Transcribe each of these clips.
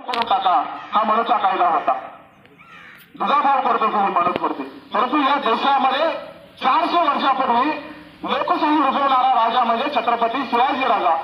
करून टाका हा मनूचा कायदा होता. दुजाभाव करतो म्हणून माणूस करते. परंतु या देशामध्ये 400 वर्षापूर्वी लोकशाही रुजवणारा राजा म्हणजे छत्रपती शिवाजी राजा.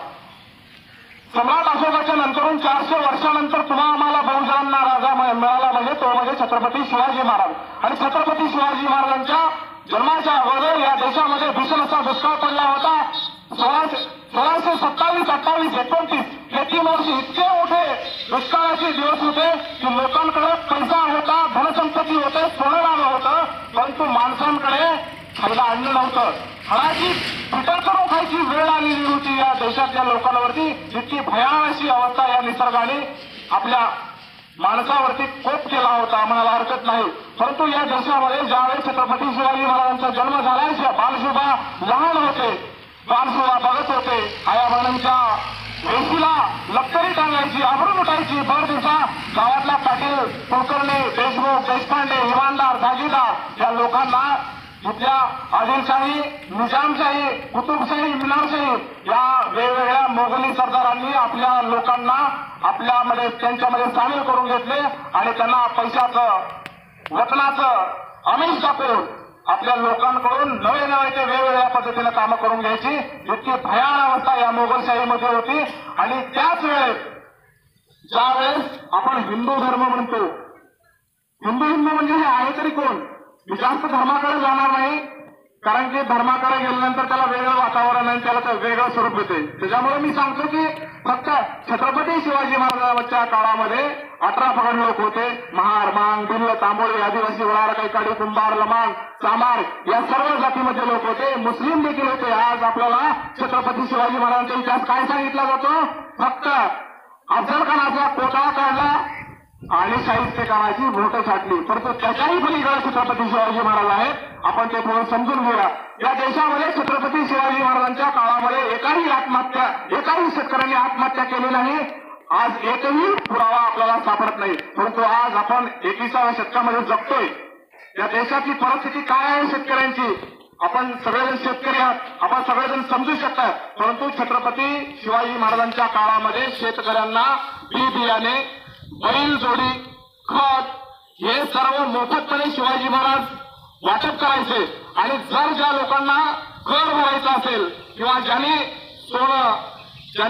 सम्राट अशोकाच्या नंतरून 400 वर्षानंतर पुन्हा आम्हाला बहुजनांना राजा मिळाला म्हणजे तो म्हणजे छत्रपती शिवाजी महाराज. आणि छत्रपती शिवाजी महाराजांच्या जन्माच्या अगोदर या देशामध्ये भीषण असा दुष्काळ पडला होता. 1627, 28, 29 हे 3 वर्ष इतके मोठे दुष्काळाचे दिवस होते की लोकांकडे पैसा होता, धनसंपत्ती होते, सोनं नाणं होतं, परंतु माणसांकडे खायला अन्न नव्हतं. हळाची पिटर करून खायची वेळ आलेली होती या देशातल्या लोकांवरती. इतकी भयानक अशी अवस्था या निसर्गाने आपल्या माणसावरती कोप केला होता म्हणायला हरकत नाही. परंतु या देशामध्ये ज्यावेळेस छत्रपती शिवाजी महाराजांचा जन्म झाला बालशोभा लहान होते, बालशोभा बघत होते. आया बहिणींच्या वेशीला लक्तरी टांगायची, आभरून उठायची. भर दिवसा गावातल्या पाटील, कुलकर्णी, देशमुख, देशपांडे, इमानदार, जागीरदार या लोकांना इथल्या आदिलशाही, निजामशाही, कुतुबशाही, मिनारशाही या वेगवेगळ्या मोगली सरदारांनी आपल्या लोकांना आपल्यामध्ये त्यांच्यामध्ये सामील करून घेतले आणि त्यांना पैशाचं, वतनाचं आमिष टाकून आपल्या लोकांकडून नवे ते वेगवेगळ्या पद्धतीने कामं करून घ्यायची इतकी भयानक अवस्था या मोगलशाहीमध्ये होती. आणि त्याच वेळेस ज्यावेळेस आपण हिंदू धर्म म्हणतो, हिंदू म्हणजे हे आहे तरी कोण? मी जास्त धर्माकडे जाणार नाही, कारण की धर्माकडे गेल्यानंतर त्याला वेगळं वातावरण आणि त्याला वेगळं स्वरूप येते. त्याच्यामुळे मी सांगतो की फक्त छत्रपती शिवाजी महाराजांच्या काळामध्ये 18 पगड लोक होते. महार, मांग, भिल्ल, तांबोळी, आदिवासी, वडार, कैकाडी, कुंभार, लमांग, चामार या सर्व जातीमध्ये लोक होते. मुस्लिम देखील होते. आज आपल्याला छत्रपती शिवाजी महाराजांचा इतिहास काय सांगितला जातो? फक्त अफजल खानाचा कोटाळा काढला आणि शाहिस्ते खानाची भोटं छाटली, परंतु त्याच्याही पलीकडे छत्रपती शिवाजी महाराज आहेत. आपण ते थोडं समजून घेऊया. या देशामध्ये छत्रपती शिवाजी महाराजांच्या काळामध्ये एकाही शेतकऱ्यांनी आत्महत्या केली नाही. आज एकही पुरावा आपल्याला सापडत नाही. परंतु आज आपण 21व्या शतकामध्ये जगतोय. या देशाची परिस्थिती काय आहे शेतकऱ्यांची? आपण सगळेजण शेतकरी आहात, आपण सगळेजण समजू शकतात. परंतु छत्रपती शिवाजी महाराजांच्या काळामध्ये शेतकऱ्यांना बी बियाणे, बैल जोडी, खत हे सर्व मोफतपणे शिवाजी महाराज वाटप करायचे. आणि जर ज्या लोकांना कर भरायचा असेल किंवा ज्यांनी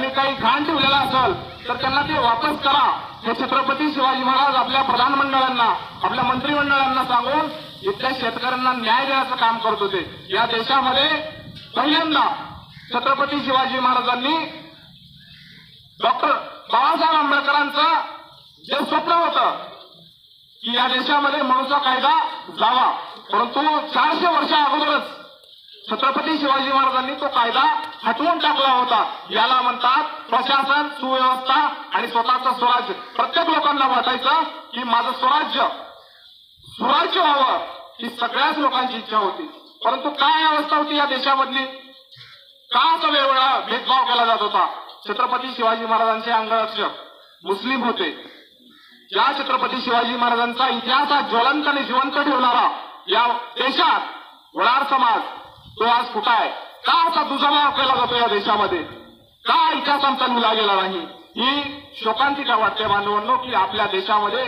काही घाण ठेवलेला असेल तर त्यांना ते वापस करा हे छत्रपती शिवाजी महाराज आपल्या प्रधानमंडळांना, आपल्या मंत्रिमंडळांना सांगून इथल्या शेतकऱ्यांना न्याय देण्याचं काम करत होते. या देशामध्ये पहिल्यांदा छत्रपती शिवाजी महाराजांनी डॉक्टर बाबासाहेब आंबेडकरांचं जे स्वप्न होतं की या देशामध्ये मनूचा कायदा जावा, परंतु 400 वर्षा अगोदरच छत्रपती शिवाजी महाराजांनी तो कायदा हटवून टाकला होता. याला म्हणतात प्रशासन, सुव्यवस्था आणि स्वतःचं स्वराज्य. प्रत्येक लोकांना वाटायचं की माझं सुराज्य व्हावं ही सगळ्याच लोकांची इच्छा होती. परंतु काय अवस्था होती या देशामधली? का असा वेगवेगळा भेदभाव केला जात होता? छत्रपती शिवाजी महाराजांचे अंगरक्षक मुस्लिम होते. या छत्रपती शिवाजी महाराजांचा इतिहास हा ज्वलंत आणि जिवंत ठेवणारा या देशात वडार समाज तो आज कुठं आहे? का असा दुजाभाव केला जातो या देशामध्ये? का इतिहास आमचा लिहिला गेला नाही? ही शोकांतिका वाटते बांधवांनो की आपल्या देशामध्ये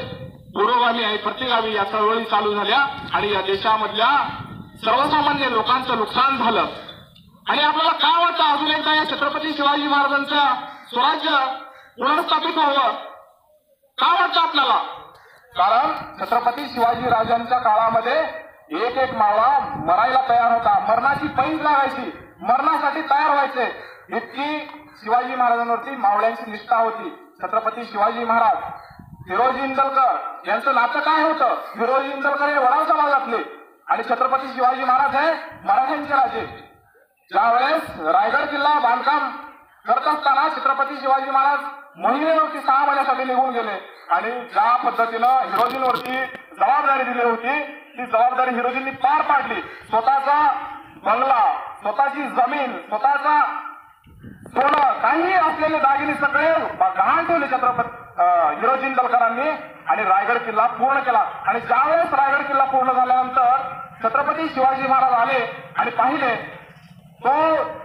पुरोगामी आहे प्रतिगामी या चळवळी चालू झाल्या आणि या देशामधल्या सर्वसामान्य लोकांचं नुकसान झालं. आणि आपल्याला काय वाटतं अजून एकदा या छत्रपती शिवाजी महाराजांचं स्वराज्य पुनर्स्थापित व्हावं? काय वाटतं आपल्याला? कारण छत्रपती शिवाजी राजांच्या काळामध्ये एक मावळा मरायला तयार होता, मरणाची पैज लागायची, मरणासाठी तयार व्हायचे. इतकी शिवाजी महाराजांवरती मावळ्यांची निष्ठा होती. छत्रपती शिवाजी महाराज, हिरोजी इंदलकर यांचं नातं काय होतं? हिरोजी इंदलकर हे वडार समाजातले आणि छत्रपती शिवाजी महाराज हे मराठ्यांचे राजे. ज्यावेळेस रायगड किल्ला बांधकाम करत असताना छत्रपती शिवाजी महाराज मोहिमेवरती 6 महिन्यासाठी निघून गेले आणि ज्या पद्धतीनं हिरोजींवरती जबाबदारी दिली होती ती जबाबदारी हिरोजींनी पार पाडली. स्वतःचा बंगला, स्वतःची जमीन, स्वतःचा सोनं काही असलेले दागिने सगळे गहाण ठेवले छत्रपती हिरोजी इंदलकरांनी आणि रायगड किल्ला पूर्ण केला. आणि ज्यावेळेस रायगड किल्ला पूर्ण झाल्यानंतर छत्रपती शिवाजी महाराज आले आणि पाहिले तो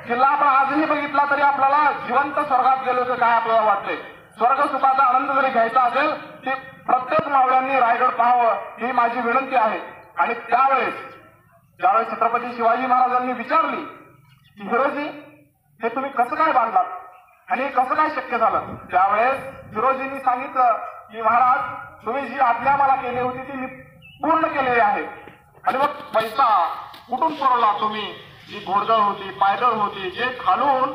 किल्ला आपण आजही बघितला तरी आपल्याला जिवंत स्वर्गात गेलो तर काय आपल्याला वाटते. स्वर्ग सुखाचा आनंद जरी घ्यायचा असेल ती प्रत्येक मावळ्यांनी रायगड पाहावं ही माझी विनंती आहे. आणि ज्यावेळेस छत्रपती शिवाजी महाराजांनी विचारली की हिरोजी हे तुम्ही कसं काय बांधलात आणि कसं काय शक्य झालं, त्यावेळेस हिरोजींनी सांगितलं की महाराज तुम्ही जी आज्ञा मला केली होती ती मी पूर्ण केलेली आहे. आणि मग पैसा कुठून पुरवला तुम्ही, जी घोडदळ होती पायदळ होती जे खालून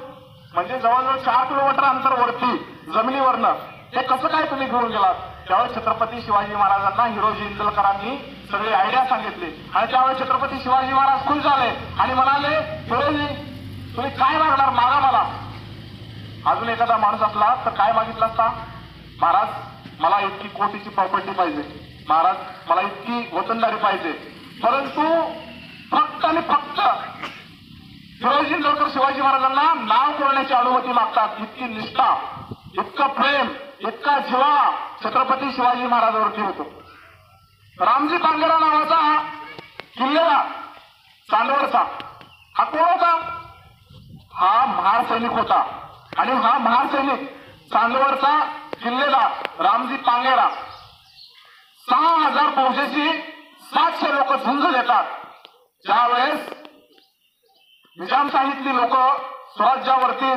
म्हणजे जवळजवळ 4 किलोमीटर अंतर वरती जमिनीवरनं हे कसं काय तुम्ही घेऊन गेलात. त्यावेळेस छत्रपती शिवाजी महाराजांना हिरोजी इंदलकरांनी सगळी आयडिया सांगितली आणि त्यावेळेस छत्रपती शिवाजी महाराज खुश झाले आणि म्हणाले हिरोजी तुम्ही काय मागणार मागा मला. अजून एखादा माणूस असला तर काय मागितला असता, महाराज मला इतकी कोटीची प्रॉपर्टी पाहिजे, महाराज मला इतकी वतनदारी पाहिजे. परंतु फक्त आणि फक्त हिरोजी इंदलकर शिवाजी महाराजांना नाव करण्याची अनुमती मागतात. इतकी निष्ठा इतकं प्रेम इतका जिव्हाळा छत्रपती शिवाजी महाराजांवरती होतो. रामजी पांगेरा नावाचा किल्लेला चांदवडचा हा कोण होता, हा महार सैनिक होता. आणि हा महार सैनिक चांदवडचा किल्लेदार रामजी पांगेरा 6000 फौजेची 700 लोक झुंज देतात. ज्यावेळेस निजामशाहीतली लोक स्वराज्यावरती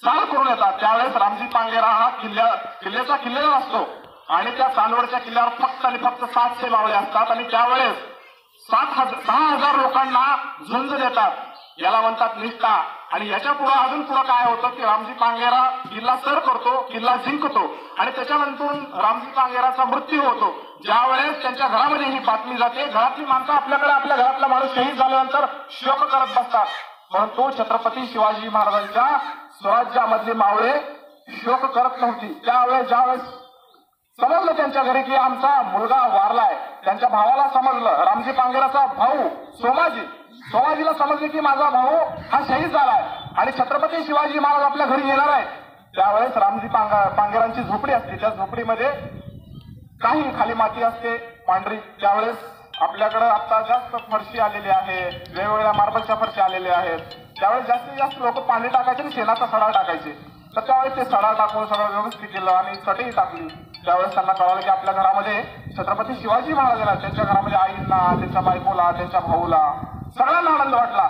चाल करून येतात त्यावेळेस रामजी पांगेरा हा किल्ल्याचा किल्लेदार असतो आणि त्या चांदवडच्या किल्ल्यावर फक्त आणि फक्त 700 मावळे असतात आणि त्यावेळेस 6,000 लोकांना झुंज देतात. याला म्हणतात निष्ठा. आणि याच्या पुढे अजून पुढे काय होतं की रामजी पांगेरा किल्ला सर करतो, किल्ला जिंकतो आणि त्याच्यानंतर रामजी पांगेराचा मृत्यू होतो. ज्यावेळेस त्यांच्या घरामध्ये ही बातमी जाते, घरातली माणसं आपल्याकडे आपल्या घरातला माणूस शहीद झाल्यानंतर शोक करत बसतात. परंतु छत्रपती शिवाजी महाराजांच्या स्वराज्यामधले मावळे शोक करत नव्हती. ज्यावेळेस समजलं त्यांच्या घरी की आमचा मुलगा वारलाय, त्यांच्या भावाला समजलं, रामजी पांगेराचा भाऊ सोमाजीला समजले की माझा भाऊ हा शहीद झालाय आणि छत्रपती शिवाजी महाराज आपल्या घरी येणार आहे. त्यावेळेस रामजी पांगेरांची झोपडी असते, त्या झोपडीमध्ये काही खाली माती असते पांढरी. त्यावेळेस आपल्याकडे आता जास्त फरशी आलेली आहे, वेगवेगळ्या मार्बलच्या फरशी आलेल्या आहेत. त्यावेळेस जास्तीत जास्त लोक पाणी टाकायचे आणि शेणाचा सडा टाकायचे. तर त्यावेळेस ते सडा टाकून सगळं व्यवस्थित केलं आणि चटई टाकली. त्यावेळेस त्यांना कळालं की आपल्या घरामध्ये छत्रपती शिवाजी महाराज येणार. त्यांच्या घरामध्ये आईंना, त्यांच्या बायकोला, त्यांच्या भाऊला सगळ्यांना आनंद वाटला.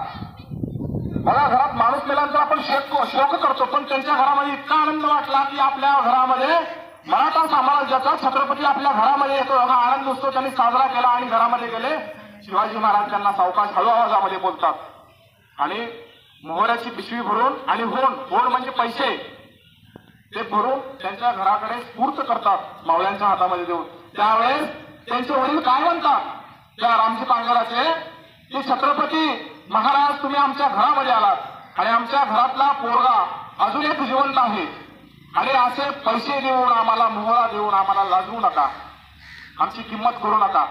बघा घरात माणूस मेल्यानंतर आपण शोक करतो, पण त्यांच्या घरामध्ये इतका आनंद वाटला की आपल्या घरामध्ये मराठा साम्राज्याचा छत्रपती आपल्या घरामध्ये येतो हा आनंद उत्सव त्यांनी साजरा केला. आणि घरामध्ये गेले, शिवाजी महाराज त्यांना सावकाश हळू आवाजामध्ये बोलतात आणि मोहऱ्याची पिशवी भरून आणि होण म्हणजे पैसे ते भरून त्यांच्या घराकडे स्फूर्त करतात मावळ्यांच्या हातामध्ये देऊन. त्यावेळेस त्यांचे वडील काय म्हणतात त्या रामजी पांगेराचे की छत्रपती महाराज तुम्ही आमच्या घरामध्ये आलात आणि आमच्या घरातला पोरगा अजून एक जिवंत आहे आणि असे पैसे देऊन आम्हाला मोहरा देऊन आम्हाला लाजवू नका, आमची किंमत करू नका.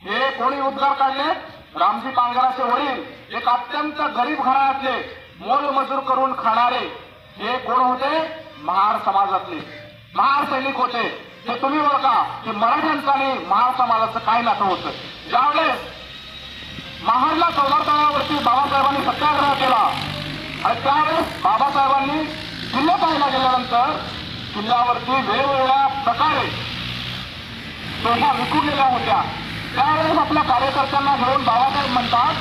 हे कोणी उद्गार काढले, रामजी पांगेराचे वडील एक अत्यंत गरीब घराण्यातले मोलमजूर करून खाणारे हे कोण होते, महार समाजातले महार सैनिक होते. हे तुम्ही ओळखा की मराठ्यांचं आणि महार समाजाचं काय नातं होतं. ज्यावेळेस महाडला चौदार तळ्यावरती बाबासाहेबांनी सत्याग्रह केला आणि त्यावेळेस बाबासाहेबांनी किल्ला पाहायला गेल्यानंतर किल्ल्यावरती वेगवेगळ्या प्रकारे तोफा विखुरलेल्या होत्या. त्यावेळेस आपल्या कार्यकर्त्यांना घेऊन बाबासाहेब म्हणतात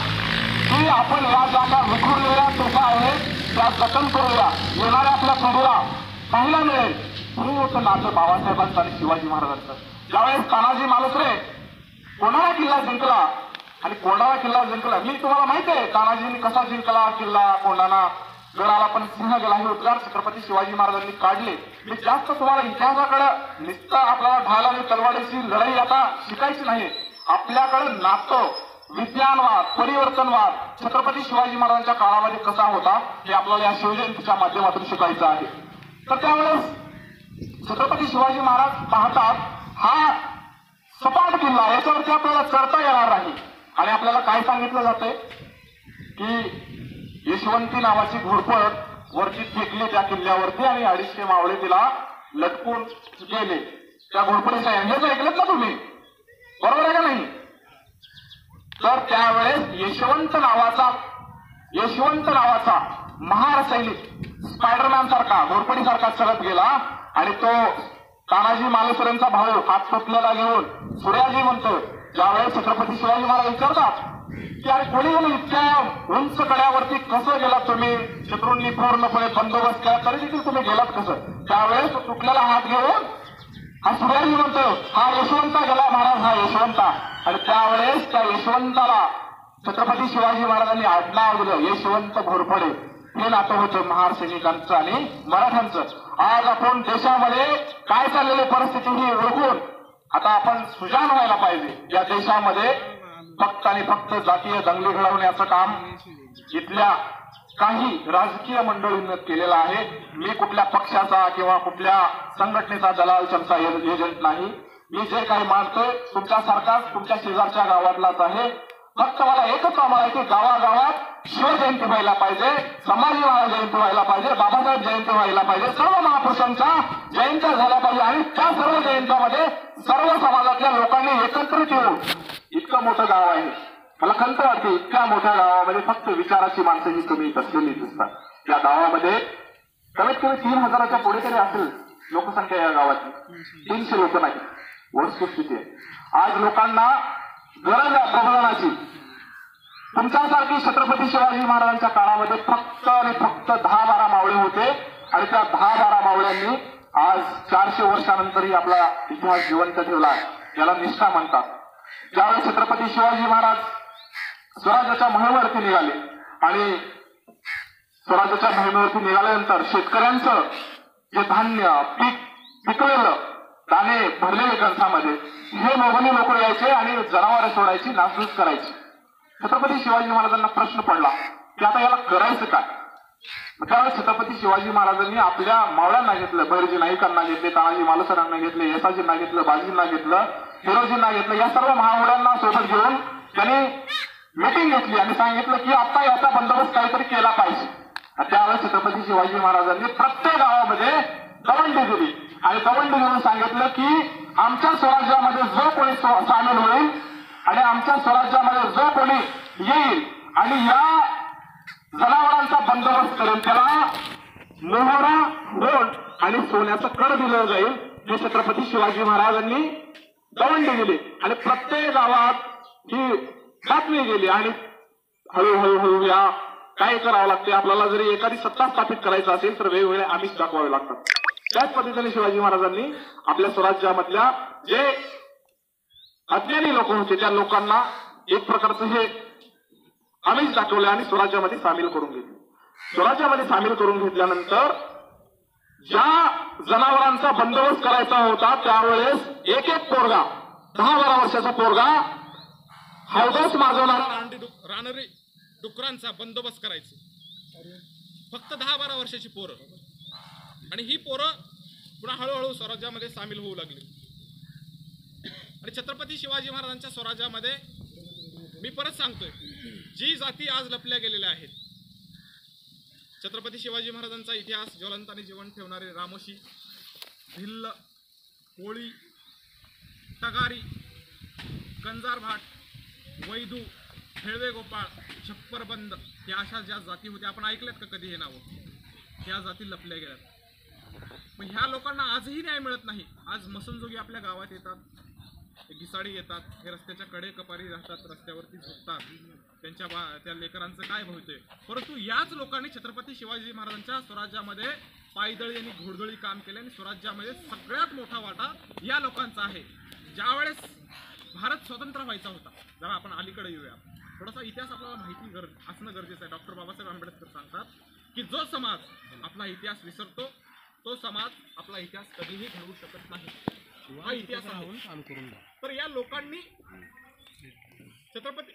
की आपण या ज्या विखुरलेल्या तोफा आहेत त्या जतन करूया, येणाऱ्या आपल्या पिढीला पाहायला मिळेल. हे होतं नातं बाबासाहेबांचं आणि शिवाजी महाराजांचं. ज्यावेळेस तानाजी मालुसरे कोणाला किल्ला जिंकला आणि कोंढाणा किल्ला जिंकला, मी तुम्हाला माहिती आहे तानाजींनी कसा जिंकला किल्ला कोंढाणा, गडाला पण सिंह गेला हे उद्गार छत्रपती शिवाजी महाराजांनी काढले. मी जास्त तुम्हाला इतिहासाकडे नुसतं आपल्याला ढाल आणि तलवारीची लढाई आता शिकायची नाही. आपल्याकडे नातं, विज्ञानवाद, परिवर्तनवाद छत्रपती शिवाजी महाराजांच्या काळामध्ये कसा होता हे आपल्याला या शिवजयंतीच्या माध्यमातून शिकायचं आहे. तर त्यावेळेस छत्रपती शिवाजी महाराज पाहतात हा सपाट किल्ला, याच्यावरती आपल्याला चढता येणार नाही. आणि आपल्याला काय सांगितलं जातंय की यशवंती नावाची घोरपड वरती फेकली त्या किल्ल्यावरती आणि 250 मावळे तिला लटकून गेले त्या घोरपडीच्या. हेच ऐकलं ना तुम्ही, बरोबर आहे का नाही. तर त्यावेळेस यशवंत नावाचा महार सैनिक स्पायडरमॅन सारखा घोरपडी सारखा चढत गेला आणि तो तानाजी मालुसरेंचा भाऊ हात पुतल्याला घेऊन सूर्याजी म्हणतो. ज्यावेळेस छत्रपती शिवाजी महाराज विचारतात की अरे कोणी गेलं इतक्या उंच कड्यावरती कसं गेलात तुम्ही, शत्रूंनी पूर्णपणे बंदोबस्त केला तरी देखील तुम्ही गेलात कसं, त्यावेळेस तुटलेला हात घेऊन हा सूर्याजी म्हणतो हा यशवंता गेला महाराज, हा यशवंता. आणि त्यावेळेस त्या यशवंताला छत्रपती शिवाजी महाराजांनी आडनाव दिलं यशवंत घोरपडे. हे नातं होतं महार सैनिकांचं आणि मराठ्यांचं. आज आपण देशामध्ये काय चाललेली परिस्थिती ही ओळखून आता आपण सुजाण व्हायला पाहिजे. या देशामध्ये फक्त आणि फक्त जातीय दंगली घडवण्याचं काम इथल्या काही राजकीय मंडळींनी केलेलं आहे. मी कुठल्या पक्षाचा किंवा कुठल्या संघटनेचा दलाल चमचा एजंट नाही. मी जे काही मानतोय तुमच्यासारखाच तुमच्या शेजारच्या गावातलाच आहे. फक्त मला एकच आम्हाला आहे की गावागावात शिवजयंती व्हायला पाहिजे, संभाजी महाराज जयंती व्हायला पाहिजे, बाबासाहेब जयंती व्हायला पाहिजे, सर्व महापुरुषांच्या जयंत्या झाल्या पाहिजे. आणि त्या सर्व जयंत्यामध्ये सर्व समाजातल्या लोकांनी एकत्रित येऊन इतकं मोठं गाव आहे. मला खंत वाटते इतक्या मोठ्या गावामध्ये फक्त विचाराची माणसं ही तुम्ही बसलेली दिसतात. या गावामध्ये कमीत कमी 3000च्या पुढे तरी असेल लोकसंख्या या गावाची. 300 लोक नाही. वस्तुस्थिती आहे आज लोकांना गरज आहे प्रबोधनाची. तुमच्यासारखी छत्रपती शिवाजी महाराजांच्या काळामध्ये फक्त आणि फक्त 10-12 मावळे होते आणि त्या 10-12 मावळ्यांनी आज 400 वर्षानंतरही आपला इतिहास जिवंत ठेवला. याला निष्ठा म्हणतात. ज्यावेळेस छत्रपती शिवाजी महाराज स्वराज्याच्या मोहिमेवरती निघाले आणि स्वराज्याच्या मोहिमेवरती निघाल्यानंतर शेतकऱ्यांचं जे धान्य पिकलेलं दाणे भरलेले कणसामध्ये हे मोगली लोक यायचे आणि जनावरं सोडायची, नासधूस करायची. छत्रपती शिवाजी महाराजांना प्रश्न पडला की आता याला करायचं काय. त्यावेळेस छत्रपती शिवाजी महाराजांनी आपल्या मावळ्यांना घेतलं, भैरजी नाईकांना घेतले, तानाजी मालुसरांना घेतले, येसाजींना घेतलं, बाजींना घेतलं, हिरोजींना घेतलं. या सर्व महावड्यांना सोबत घेऊन त्यांनी मीटिंग घेतली आणि सांगितलं की आता याचा बंदोबस्त काहीतरी केला पाहिजे. त्यावेळेस छत्रपती शिवाजी महाराजांनी प्रत्येक गावामध्ये दवंडी दिली आणि दवंडी देऊन सांगितलं की आमच्या स्वराज्यामध्ये जो कोणी सामील होईल आणि आमच्या स्वराज्यामध्ये जो कोणी येईल आणि या जनावरांचा बंदोबस्त करेल त्याला मोहरा, होड आणि सोन्याचं कर दिलं जाईल. हे छत्रपती शिवाजी महाराजांनी दवंडी दिली आणि प्रत्येक गावात ही बातमी गेली आणि हळूहळू या काय करावं लागते. आपल्याला जरी एखादी सत्ता स्थापित करायचं असेल तर वेगवेगळे आमिष दाखवावे लागतात. त्याच पद्धतीने शिवाजी महाराजांनी आपल्या स्वराज्यामधल्या जे अज्ञानी लोक होते त्या लोकांना एक प्रकारचं हे आमिष दाखवले आणि स्वराज्यामध्ये सामील करून घेतले. स्वराज्यामध्ये सामील करून घेतल्यानंतर ज्या जनावरांचा बंदोबस्त करायचा होता त्यावेळेस एक एक पोरगा 10-12 वर्षाचा पोरगा हौदास माजवणारा रानरी डुकरांचा बंदोबस्त करायचे. फक्त 10-12 वर्षाची पोरं आणि ही पोरं पुन्हा हळूहळू स्वराज्यामध्ये सामील होऊ लागली. आणि छत्रपती शिवाजी महाराजांच्या स्वराज्यामध्ये मी परत सांगतोय जी जाती आज लपल्या गेलेल्या आहेत. छत्रपती शिवाजी महाराजांचा इतिहास ज्वलंत आणि जिवंत ठेवणारे रामोशी, भिल्ल, कोळी, तगारी, कंजार भाट, वैदू, हेळवे गोपाळ, छप्परबंद या अशा ज्या जाती होत्या आपण ऐकल्यात का कधी हे नावं. ह्या जाती लपल्या गेल्यात. पण ह्या लोकांना आजही न्याय मिळत नाही. आज मसनजोगी आपल्या गावात येतात, घिसाडी येतात, हे रस्त्याच्या कडे कपारी राहतात, रस्त्यावरती झोपतात, त्या लेकरांचं काय भवितव्य. परंतु याच लोकांनी छत्रपती शिवाजी महाराजांच्या स्वराज्यामध्ये पायदळी आणि घोडदळी काम केले आणि स्वराज्यामध्ये सगळ्यात मोठा वाटा या लोकांचा आहे. ज्यावेळेस भारत स्वतंत्र व्हायचा होता, जरा आपण अलीकडे येऊया, थोडासा इतिहास आपल्याला माहिती असणं गरजेचं आहे. डॉक्टर बाबासाहेब आंबेडकर सांगतात की जो समाज आपला इतिहास विसरतो तो समाज आपला इतिहास कधीही घडवू शकत नाही. हा इतिहास आहे. तर या लोकांनी छत्रपती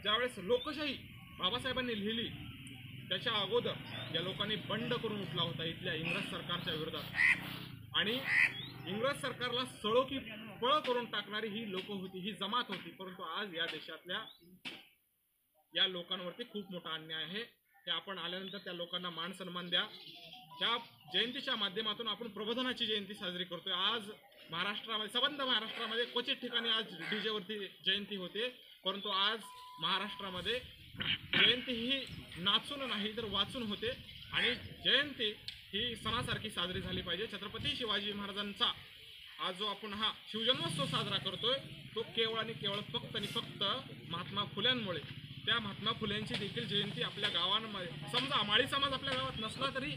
ज्यावेळेस लोकशाही बाबासाहेबांनी लिहिली त्याच्या अगोदर या लोकांनी बंड करून उठला होता इथल्या इंग्रज सरकारच्या विरोधात. आणि इंग्रज सरकारला सळो की पळ करून टाकणारी ही लोक होती, ही जमात होती. परंतु आज या देशातल्या या लोकांवरती खूप मोठा अन्याय आहे. ते आपण आल्यानंतर त्या लोकांना मान सन्मान द्या. त्या जयंतीच्या माध्यमातून आपण प्रबोधनाची जयंती साजरी करतोय. आज महाराष्ट्रामध्ये, संबंध महाराष्ट्रामध्ये क्वचित ठिकाणी आज डीजे वरती जयंती होते, परंतु आज महाराष्ट्रामध्ये जयंती ही नाचून नाही तर वाचून होते. आणि जयंती ही सणासारखी साजरी झाली पाहिजे. छत्रपती शिवाजी महाराजांचा आज जो आपण हा शिवजन्मोत्सव साजरा करतोय तो केवळ आणि केवळ फक्त आणि फक्त महात्मा फुल्यांमुळे. त्या महात्मा फुल्यांची देखील जयंती आपल्या गावांमध्ये, समजा माळी समाज आपल्या गावात नसला तरी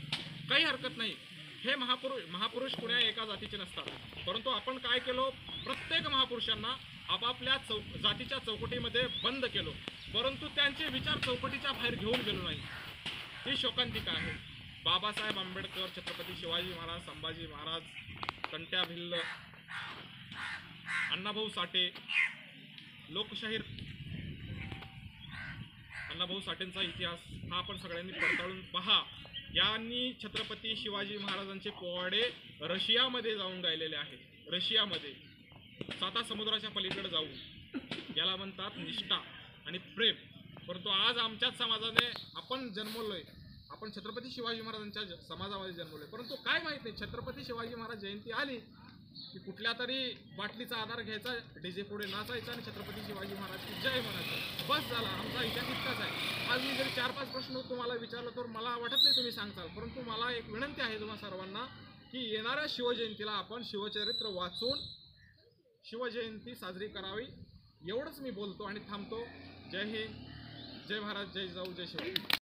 काही हरकत नाही. हे महापुरुष कुण्या एका जातीचे नसतात, परंतु आपण काय केलो, प्रत्येक महापुरुषांना आपापल्या जातीच्या चौकटीमध्ये बंद केलो, परंतु त्यांचे विचार चौकटीच्या बाहेर घेऊन गेलो नाही. ही शोकांतिका आहे. बाबासाहेब आंबेडकर, छत्रपती शिवाजी महाराज, संभाजी महाराज, कंट्या भिल्ल, अण्णाभाऊ साठे, लोकशाहीर अण्णाभाऊ साठेंचा इतिहास हा आपण सगळ्यांनी पडताळून पहा. यांनी छत्रपती शिवाजी महाराजांचे पोवाडे रशियामध्ये जाऊन गायलेले आहेत. रशियामध्ये, साता समुद्राच्या पलीकडे जाऊन. याला म्हणतात निष्ठा आणि प्रेम. परंतु आज आमच्याच समाजाने आपण जन्मलोय, आपण छत्रपती शिवाजी महाराजांच्या समाजामध्ये जन्मलोय, परंतु काय माहित नाही, छत्रपती शिवाजी महाराज जयंती आली की कुठल्या तरी बाटलीचा आधार घ्यायचा, डीजे पुढे नाचायचा आणि छत्रपती शिवाजी महाराजची जय म्हणायचं, बस झाला. आमचा इतिहास इतकाच आहे. आज मी जरी 4-5 प्रश्न तुम्हाला विचारलं तर मला वाटत नाही तुम्ही सांगताल, परंतु मला एक विनंती आहे तुम्हा सर्वांना की येणाऱ्या शिवजयंतीला आपण शिवचरित्र वाचून शिवजयंती साजरी करावी. एवढंच मी बोलतो आणि थांबतो. जय हिंद, जय महाराज, जय जाऊ, जय शिवाजी.